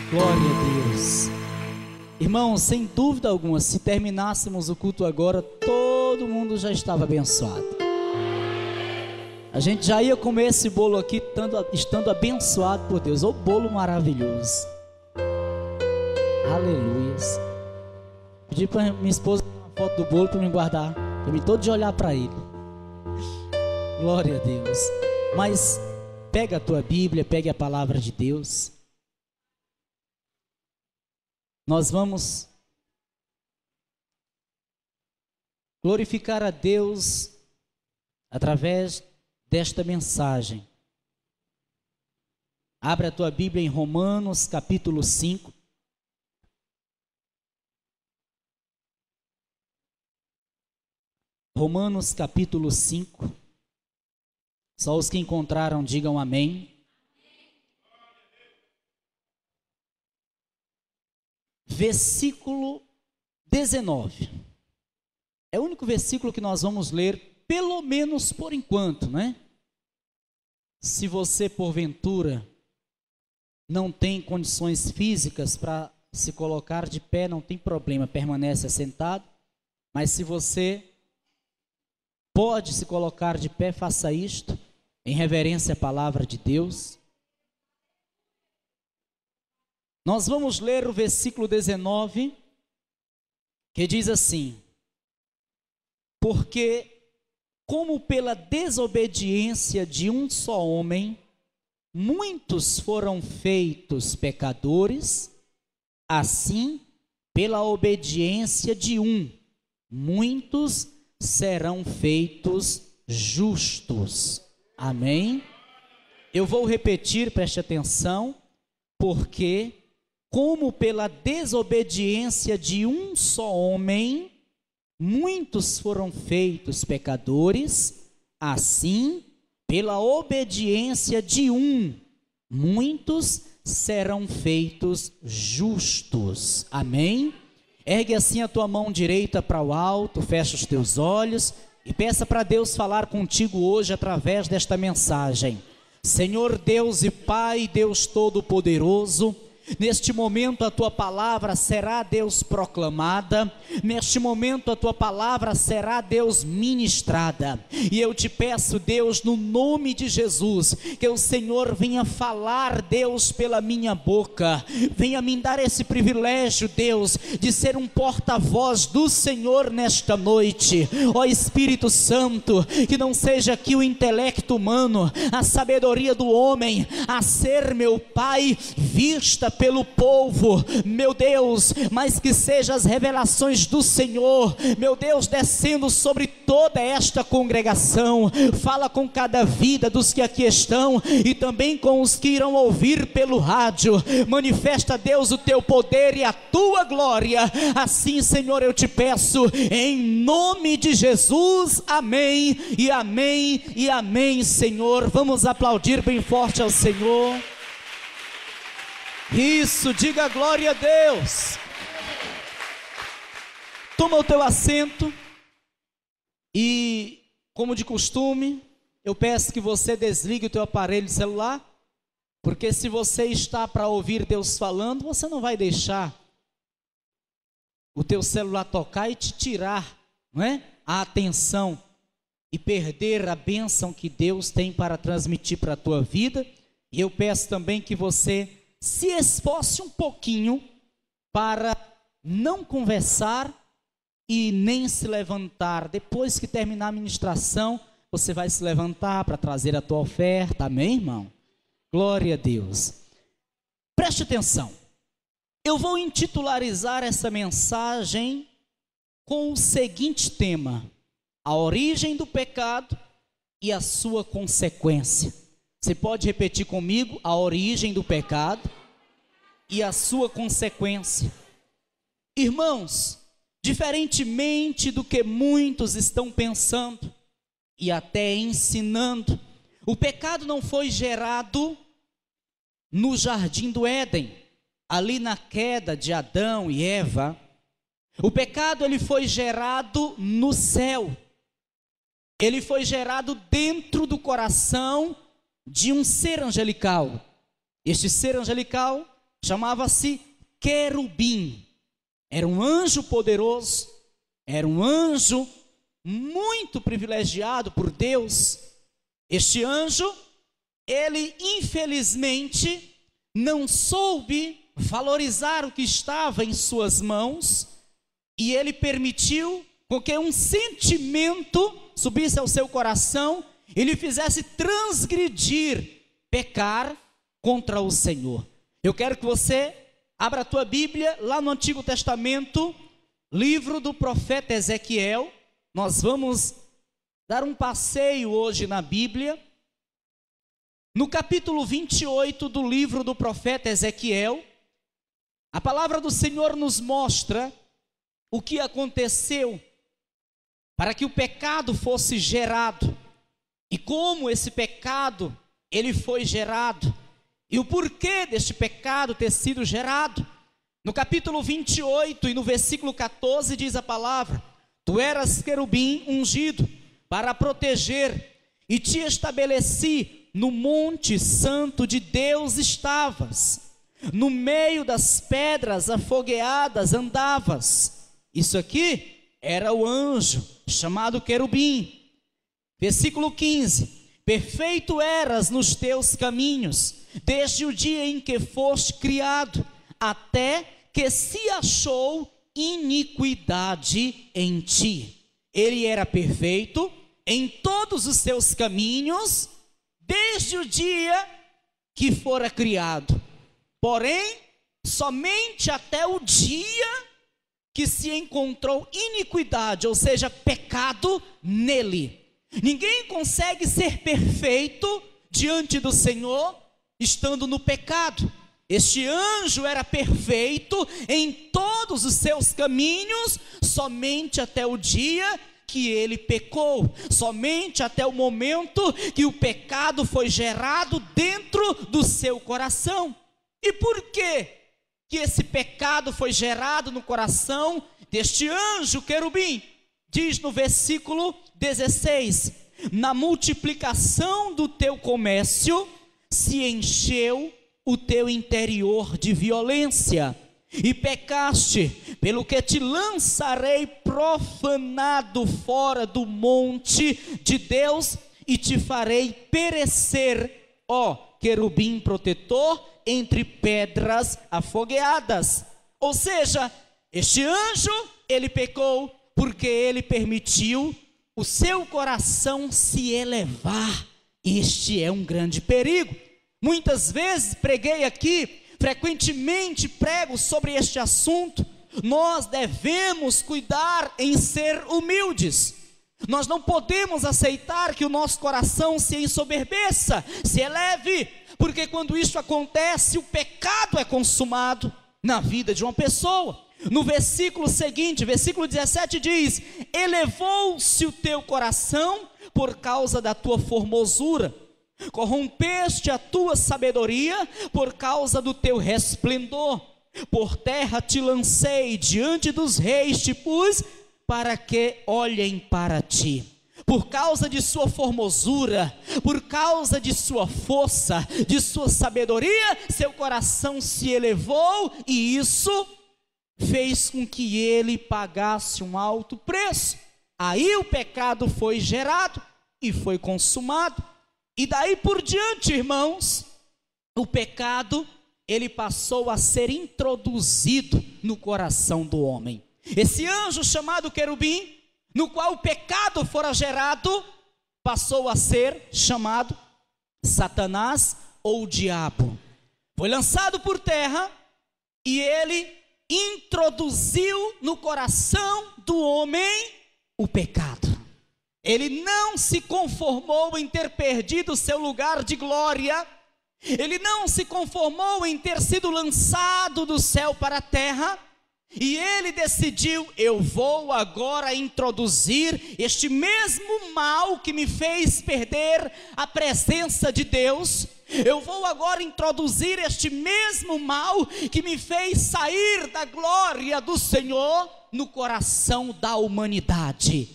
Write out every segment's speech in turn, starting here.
Glória a Deus. Irmãos, sem dúvida alguma, se terminássemos o culto agora, todo mundo já estava abençoado. A gente já ia comer esse bolo aqui, estando abençoado por Deus. Ô bolo maravilhoso. Aleluias. Pedi para minha esposa uma foto do bolo para me guardar, para mim todo de olhar para ele. Glória a Deus. Mas pega a tua Bíblia, pegue a palavra de Deus. Nós vamos glorificar a Deus através desta mensagem. Abre a tua Bíblia em Romanos capítulo 5. Romanos capítulo 5. Só os que encontraram digam amém. Versículo 19. É o único versículo que nós vamos ler, pelo menos por enquanto, né? Se você, porventura, não tem condições físicas para se colocar de pé, não tem problema, permanece assentado. Mas se você pode se colocar de pé, faça isto, em reverência à palavra de Deus. Nós vamos ler o versículo 19, que diz assim: porque, como pela desobediência de um só homem, muitos foram feitos pecadores, assim, pela obediência de um, muitos serão feitos justos. Amém? Eu vou repetir, preste atenção, porque como pela desobediência de um só homem, muitos foram feitos pecadores, assim, pela obediência de um, muitos serão feitos justos. Amém? Ergue assim a tua mão direita para o alto, fecha os teus olhos e peça para Deus falar contigo hoje através desta mensagem. Senhor Deus e Pai, Deus Todo-Poderoso, neste momento a tua palavra será, Deus, proclamada. Neste momento a tua palavra será, Deus, ministrada. E eu te peço, Deus, no nome de Jesus, que o Senhor venha falar, Deus, pela minha boca. Venha me dar esse privilégio, Deus, de ser um porta-voz do Senhor nesta noite. Ó Espírito Santo, que não seja aqui o intelecto humano, a sabedoria do homem, a ser, meu Pai, vista pelo povo, meu Deus, mas que sejam as revelações do Senhor, meu Deus, descendo sobre toda esta congregação. Fala com cada vida dos que aqui estão e também com os que irão ouvir pelo rádio. Manifesta, Deus, o teu poder e a tua glória. Assim, Senhor, eu te peço em nome de Jesus. Amém e amém e amém, Senhor. Vamos aplaudir bem forte ao Senhor. Isso, diga glória a Deus. Toma o teu assento e, como de costume, eu peço que você desligue o teu aparelho celular, porque se você está para ouvir Deus falando, você não vai deixar o teu celular tocar e te tirar, não é? A atenção e perder a bênção que Deus tem para transmitir para a tua vida. E eu peço também que você se esforce um pouquinho para não conversar e nem se levantar. Depois que terminar a ministração, você vai se levantar para trazer a tua oferta. Amém, irmão? Glória a Deus. Preste atenção. Eu vou intitularizar essa mensagem com o seguinte tema: a origem do pecado e a sua consequência. Você pode repetir comigo? A origem do pecado e a sua consequência. Irmãos, diferentemente do que muitos estão pensando e até ensinando, o pecado não foi gerado no jardim do Éden, ali na queda de Adão e Eva. O pecado, ele foi gerado no céu. Ele foi gerado dentro do coração de um ser angelical. Este ser angelical chamava-se querubim. Era um anjo poderoso, era um anjo muito privilegiado por Deus. Este anjo, ele infelizmente não soube valorizar o que estava em suas mãos, e ele permitiu com que um sentimento subisse ao seu coração e lhe fizesse transgredir, pecar contra o Senhor. Eu quero que você abra a tua Bíblia lá no Antigo Testamento, livro do profeta Ezequiel. Nós vamos dar um passeio hoje na Bíblia. No capítulo 28 do livro do profeta Ezequiel, a palavra do Senhor nos mostra o que aconteceu para que o pecado fosse gerado, e como esse pecado ele foi gerado, e o porquê deste pecado ter sido gerado. No capítulo 28 e no versículo 14 diz a palavra: tu eras querubim ungido para proteger, e te estabeleci no monte santo de Deus estavas, no meio das pedras afogueadas andavas. Isso aqui era o anjo chamado querubim. Versículo 15: perfeito eras nos teus caminhos, desde o dia em que foste criado, até que se achou iniquidade em ti. Ele era perfeito em todos os seus caminhos, desde o dia que fora criado. Porém, somente até o dia que se encontrou iniquidade, ou seja, pecado nele. Ninguém consegue ser perfeito diante do Senhor estando no pecado. Este anjo era perfeito em todos os seus caminhos, somente até o dia que ele pecou, somente até o momento que o pecado foi gerado dentro do seu coração. E por que esse pecado foi gerado no coração deste anjo querubim? Diz no versículo 16: na multiplicação do teu comércio se encheu o teu interior de violência, e pecaste, pelo que te lançarei profanado fora do monte de Deus, e te farei perecer, ó querubim protetor, entre pedras afogueadas. Ou seja, este anjo, ele pecou porque ele permitiu o seu coração se elevar. Este é um grande perigo. Muitas vezes preguei aqui, frequentemente prego sobre este assunto. Nós devemos cuidar em ser humildes. Nós não podemos aceitar que o nosso coração se ensoberbeça, se eleve, porque quando isso acontece, o pecado é consumado na vida de uma pessoa. No versículo seguinte, versículo 17 diz: elevou-se o teu coração por causa da tua formosura, corrompeste a tua sabedoria por causa do teu resplendor. Por terra te lancei, diante dos reis te pus, para que olhem para ti. Por causa de sua formosura, por causa de sua força, de sua sabedoria, seu coração se elevou, e isso fez com que ele pagasse um alto preço. Aí o pecado foi gerado e foi consumado. E daí por diante, irmãos, o pecado, ele passou a ser introduzido no coração do homem. Esse anjo chamado querubim, no qual o pecado fora gerado, passou a ser chamado Satanás ou diabo. Foi lançado por terra e ele introduziu no coração do homem o pecado. Ele não se conformou em ter perdido seu lugar de glória. Ele não se conformou em ter sido lançado do céu para a terra. E ele decidiu: eu vou agora introduzir este mesmo mal que me fez perder a presença de Deus. Eu vou agora introduzir este mesmo mal que me fez sair da glória do Senhor no coração da humanidade.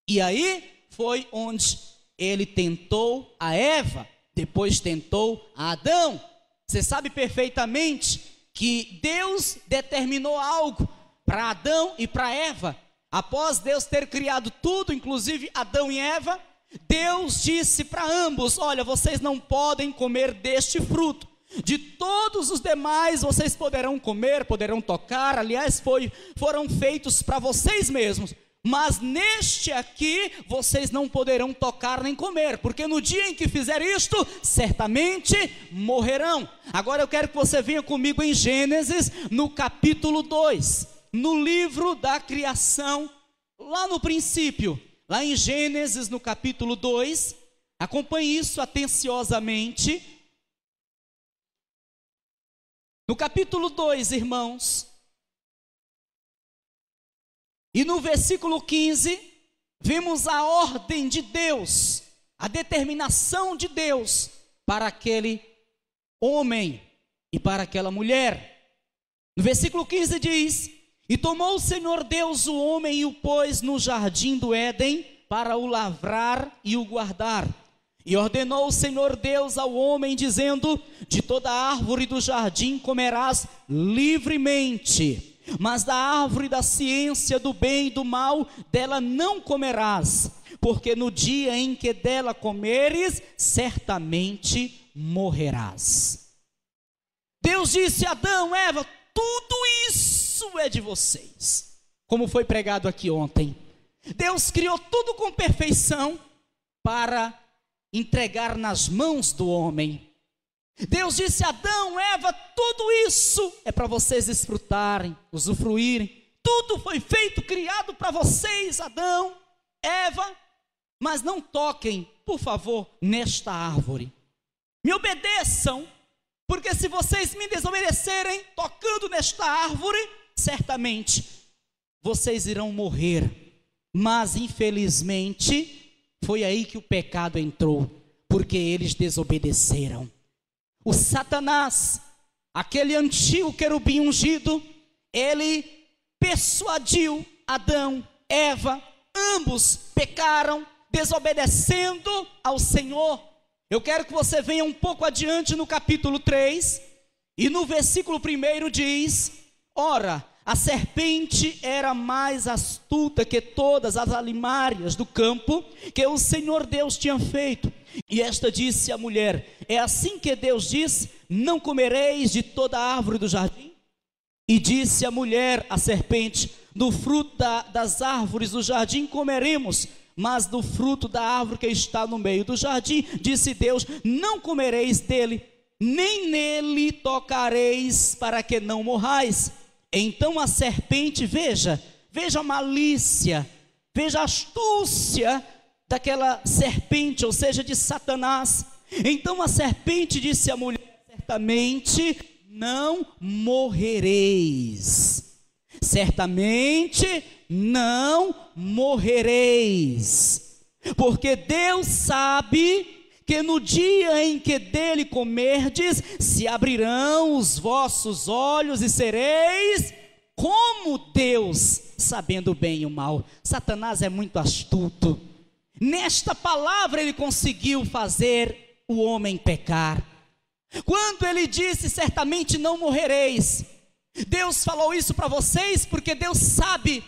E aí foi onde ele tentou a Eva, depois tentou a Adão. Você sabe perfeitamente que Deus determinou algo para Adão e para Eva. Após Deus ter criado tudo, inclusive Adão e Eva, Deus disse para ambos: olha, vocês não podem comer deste fruto. De todos os demais vocês poderão comer, poderão tocar, aliás, foram feitos para vocês mesmos. Mas neste aqui vocês não poderão tocar nem comer, porque no dia em que fizer isto, certamente morrerão. Agora eu quero que você venha comigo em Gênesis, no capítulo 2, no livro da criação, lá no princípio, lá em Gênesis, no capítulo 2, acompanhe isso atenciosamente. No capítulo 2, irmãos, e no versículo 15, vimos a ordem de Deus, a determinação de Deus para aquele homem e para aquela mulher. No versículo 15 diz: e tomou o Senhor Deus o homem e o pôs no jardim do Éden para o lavrar e o guardar. E ordenou o Senhor Deus ao homem, dizendo: de toda árvore do jardim comerás livremente, mas da árvore da ciência do bem e do mal, dela não comerás, porque no dia em que dela comeres, certamente morrerás. Deus disse a Adão, Eva: tudo isso é de vocês, como foi pregado aqui ontem. Deus criou tudo com perfeição para entregar nas mãos do homem. Deus disse a Adão, Eva: tudo isso é para vocês desfrutarem, usufruírem. Tudo foi feito, criado para vocês, Adão, Eva, mas não toquem, por favor, nesta árvore. Me obedeçam, porque se vocês me desobedecerem, tocando nesta árvore, certamente vocês irão morrer. Mas infelizmente foi aí que o pecado entrou, porque eles desobedeceram. O Satanás, aquele antigo querubim ungido, ele persuadiu Adão, Eva, ambos pecaram, desobedecendo ao Senhor. Eu quero que você venha um pouco adiante no capítulo 3, e no versículo 1 diz: ora, a serpente era mais astuta que todas as alimárias do campo que o Senhor Deus tinha feito. E esta disse à mulher: é assim que Deus diz: não comereis de toda a árvore do jardim? E disse a mulher, a serpente: do fruto das árvores do jardim comeremos, mas do fruto da árvore que está no meio do jardim, disse Deus: não comereis dele, nem nele tocareis, para que não morrais. Então a serpente, veja a malícia, veja a astúcia daquela serpente, ou seja, de Satanás. Então a serpente disse à mulher: certamente não morrereis, certamente não morrereis, porque Deus sabe que no dia em que dele comerdes, se abrirão os vossos olhos e sereis como Deus, sabendo o bem e o mal. Satanás é muito astuto. Nesta palavra ele conseguiu fazer o homem pecar. Quando ele disse: certamente não morrereis, Deus falou isso para vocês porque Deus sabe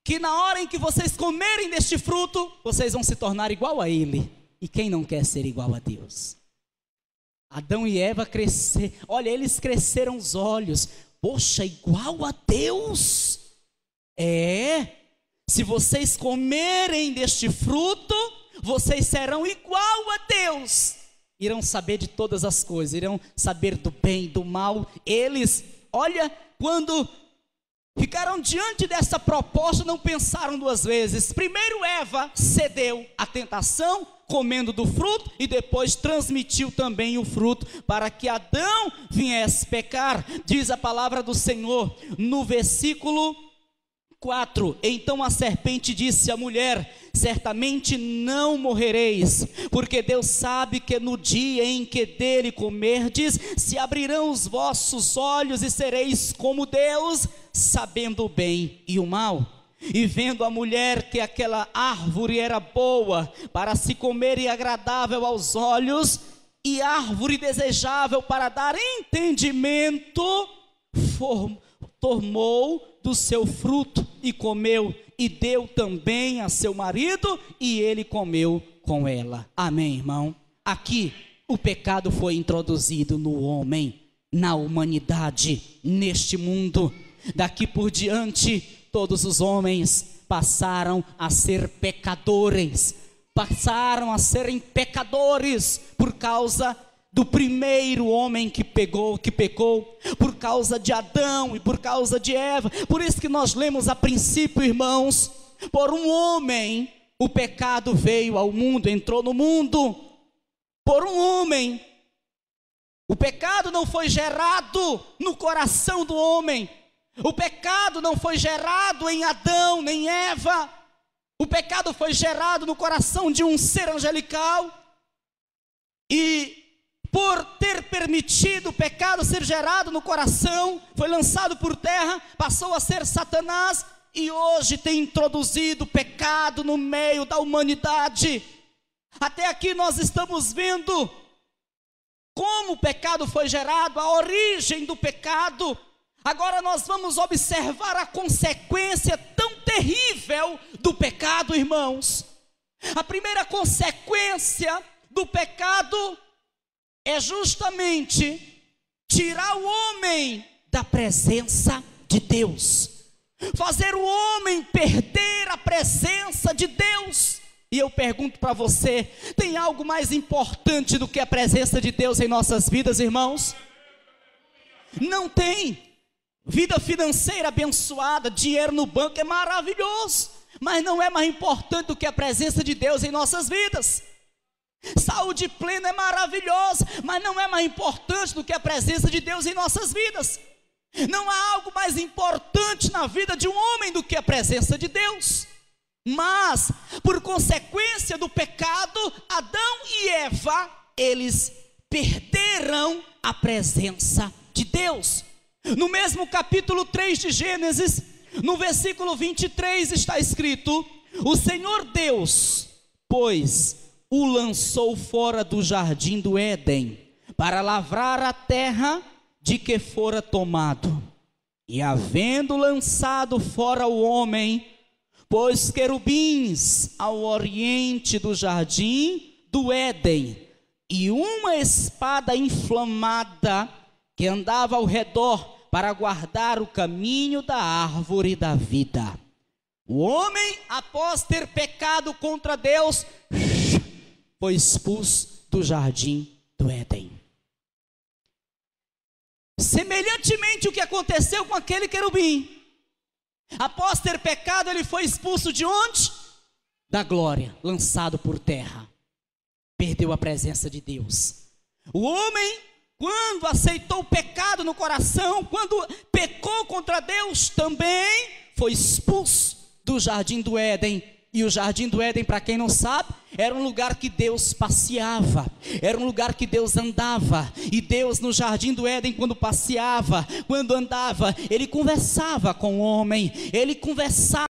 que na hora em que vocês comerem deste fruto, vocês vão se tornar igual a ele. E quem não quer ser igual a Deus? Adão e Eva cresceram, olha, eles cresceram os olhos. Poxa, igual a Deus? Se vocês comerem deste fruto, vocês serão igual a Deus. Irão saber de todas as coisas, irão saber do bem e do mal. Eles, olha, quando ficaram diante dessa proposta, não pensaram duas vezes. Primeiro Eva cedeu à tentação, comendo do fruto, e depois transmitiu também o fruto, para que Adão viesse pecar. Diz a palavra do Senhor, no versículo 4, então a serpente disse à mulher: certamente não morrereis, porque Deus sabe que no dia em que dele comerdes, se abrirão os vossos olhos e sereis como Deus, sabendo o bem e o mal. E vendo a mulher que aquela árvore era boa para se comer e agradável aos olhos, e árvore desejável para dar entendimento, tomou do seu fruto e comeu, e deu também a seu marido, e ele comeu com ela. Amém, irmão? Aqui o pecado foi introduzido no homem, na humanidade, neste mundo. Daqui por diante, todos os homens passaram a ser pecadores, passaram a serem pecadores por causa do primeiro homem que pecou, por causa de Adão e por causa de Eva. Por isso que nós lemos a princípio, irmãos, por um homem o pecado veio ao mundo, entrou no mundo, por um homem. O pecado não foi gerado no coração do homem, o pecado não foi gerado em Adão nem Eva, o pecado foi gerado no coração de um ser angelical, e por ter permitido o pecado ser gerado no coração, foi lançado por terra, passou a ser Satanás, e hoje tem introduzido o pecado no meio da humanidade. Até aqui nós estamos vendo como o pecado foi gerado, a origem do pecado. Agora nós vamos observar a consequência tão terrível do pecado, irmãos. A primeira consequência do pecado é justamente tirar o homem da presença de Deus, fazer o homem perder a presença de Deus. E eu pergunto para você, tem algo mais importante do que a presença de Deus em nossas vidas, irmãos? Não tem. Vida financeira abençoada, dinheiro no banco é maravilhoso, mas não é mais importante do que a presença de Deus em nossas vidas. Saúde plena é maravilhosa, mas não é mais importante do que a presença de Deus em nossas vidas. Não há algo mais importante na vida de um homem do que a presença de Deus. Mas, por consequência do pecado, Adão e Eva, eles perderam a presença de Deus. No mesmo capítulo 3 de Gênesis, no versículo 23 está escrito: o Senhor Deus, pois, o lançou fora do jardim do Éden, para lavrar a terra de que fora tomado. E havendo lançado fora o homem, pôs querubins ao oriente do jardim do Éden, e uma espada inflamada que andava ao redor para guardar o caminho da árvore da vida. O homem, após ter pecado contra Deus, foi expulso do jardim do Éden. Semelhantemente o que aconteceu com aquele querubim, após ter pecado, ele foi expulso de onde? Da glória, lançado por terra. Perdeu a presença de Deus. O homem, quando aceitou o pecado no coração, quando pecou contra Deus, também foi expulso do jardim do Éden. E o jardim do Éden, para quem não sabe, era um lugar que Deus passeava, era um lugar que Deus andava. E Deus no jardim do Éden, quando passeava, quando andava, ele conversava com o homem, ele conversava